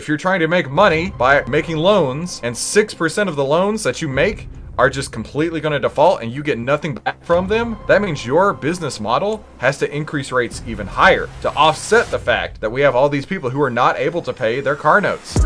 if you're trying to make money by making loans and 6% of the loans that you make are just completely going to default and you get nothing back from them, that means your business model has to increase rates even higher to offset the fact that we have all these people who are not able to pay their car notes.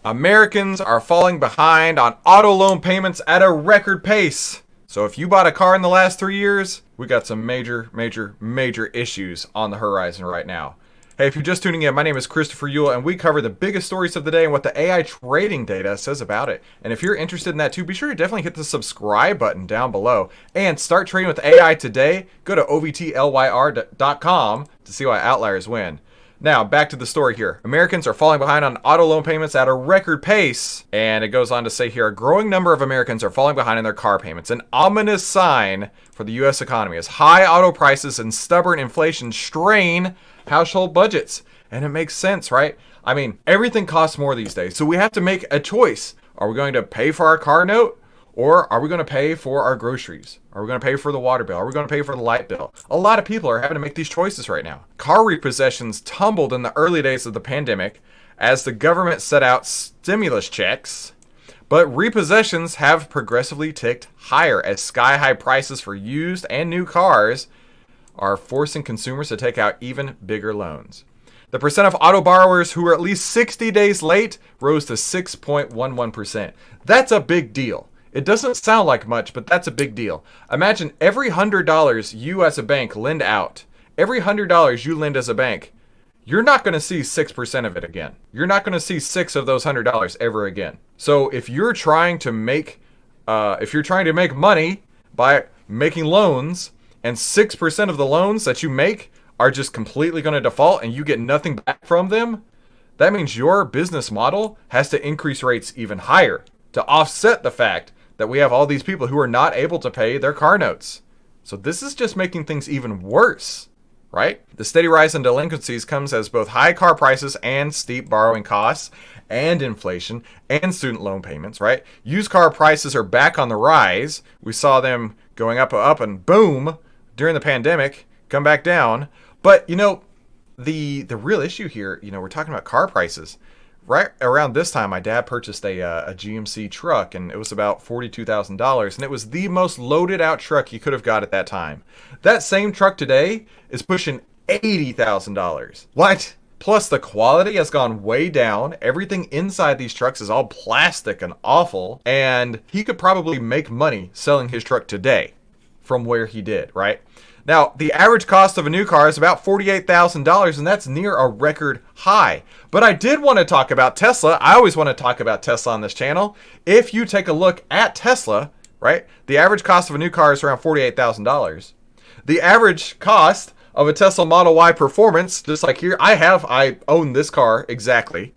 Americans are falling behind on auto loan payments at a record pace. So if you bought a car in the last 3 years, we got some major issues on the horizon right now. Hey, if you're just tuning in, my name is Christopher Yule, and we cover the biggest stories of the day and what the AI trading data says about it. And if you're interested in that too, be sure to definitely hit the subscribe button down below and start trading with AI today. Go to ovtlyr.com to see why outliers win. Now, back to the story here. Americans are falling behind on auto loan payments at a record pace. And it goes on to say here, a growing number of Americans are falling behind in their car payments. An ominous sign for the U.S. economy as high auto prices and stubborn inflation strain household budgets. And it makes sense, right? I mean, everything costs more these days. So we have to make a choice. Are we going to pay for our car note? Or are we going to pay for our groceries? Are we going to pay for the water bill? Are we going to pay for the light bill? A lot of people are having to make these choices right now. Car repossessions tumbled in the early days of the pandemic as the government set out stimulus checks, but repossessions have progressively ticked higher as sky-high prices for used and new cars are forcing consumers to take out even bigger loans. The percent of auto borrowers who are at least 60 days late rose to 6.11%. That's a big deal. It doesn't sound like much, but that's a big deal. Imagine every $100 you as a bank lend out, every $100 you lend as a bank, you're not going to see 6% of it again. You're not going to see 6 of those $100 ever again. So if you're trying to make money by making loans and 6% of the loans that you make are just completely going to default and you get nothing back from them, that means your business model has to increase rates even higher to offset the fact that we have all these people who are not able to pay their car notes. So this is just making things even worse, right? The steady rise in delinquencies comes as both high car prices and steep borrowing costs and inflation and student loan payments, right? Used car prices are back on the rise. We saw them going up and boom during the pandemic, come back down. But the real issue here, we're talking about car prices. Right around this time, my dad purchased a GMC truck, and it was about $42,000, and it was the most loaded out truck he could have got at that time. That same truck today is pushing $80,000. What? Plus, the quality has gone way down. Everything inside these trucks is all plastic and awful, and he could probably make money selling his truck today from where he did, right? Now, the average cost of a new car is about $48,000, and that's near a record high. But I did want to talk about Tesla. I always want to talk about Tesla on this channel. If you take a look at Tesla, right, the average cost of a new car is around $48,000. The average cost of a Tesla Model Y Performance, just like here, I own this car exactly.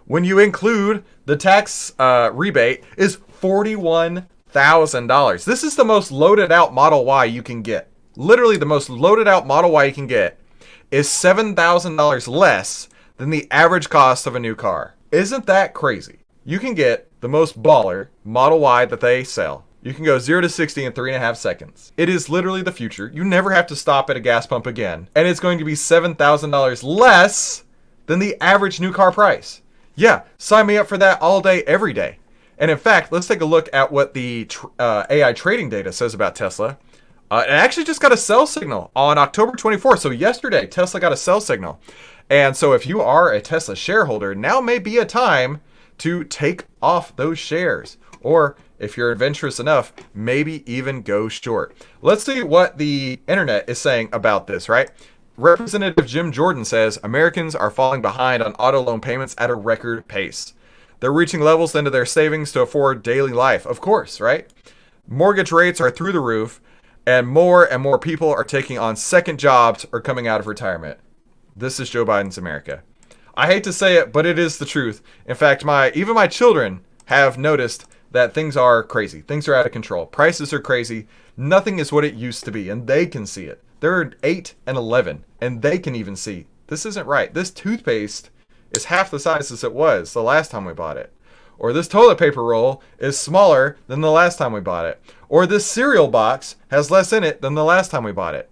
When you include the tax rebate, is $41,000. This is the most loaded out Model Y you can get. Literally the most loaded out Model Y you can get is $7,000 less than the average cost of a new car. Isn't that crazy? You can get the most baller Model Y that they sell. You can go 0 to 60 in 3.5 seconds. It is literally the future. You never have to stop at a gas pump again. And it's going to be $7,000 less than the average new car price. Yeah, sign me up for that all day, every day. And in fact, let's take a look at what the AI trading data says about Tesla. It actually just got a sell signal on October 24th. So yesterday, Tesla got a sell signal. And so if you are a Tesla shareholder, now may be a time to take off those shares. Or if you're adventurous enough, maybe even go short. Let's see what the internet is saying about this, right? Representative Jim Jordan says Americans are falling behind on auto loan payments at a record pace. They're reaching levels into their savings to afford daily life. Of course, right? Mortgage rates are through the roof. And more people are taking on second jobs or coming out of retirement. This is Joe Biden's America. I hate to say it, but it is the truth. In fact, even my children have noticed that things are crazy. Things are out of control. Prices are crazy. Nothing is what it used to be, and they can see it. They're 8 and 11, and they can even see this isn't right. This toothpaste is half the size as it was the last time we bought it. Or this toilet paper roll is smaller than the last time we bought it. Or this cereal box has less in it than the last time we bought it.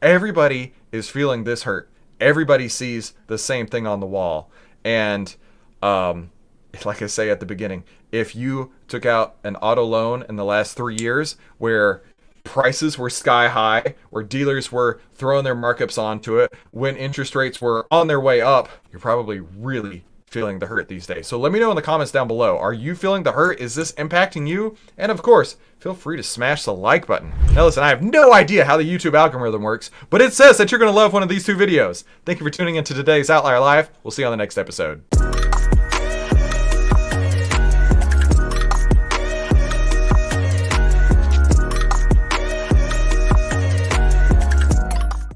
Everybody is feeling this hurt. Everybody sees the same thing on the wall. And like I say at the beginning, if you took out an auto loan in the last 3 years where prices were sky high, where dealers were throwing their markups onto it, when interest rates were on their way up, you're probably really feeling the hurt these days. So let me know in the comments down below. Are you feeling the hurt? Is this impacting you? And of course, feel free to smash the like button. Now listen, I have no idea how the YouTube algorithm works, but it says that you're going to love one of these two videos. Thank you for tuning into today's Outlier Live. We'll see you on the next episode.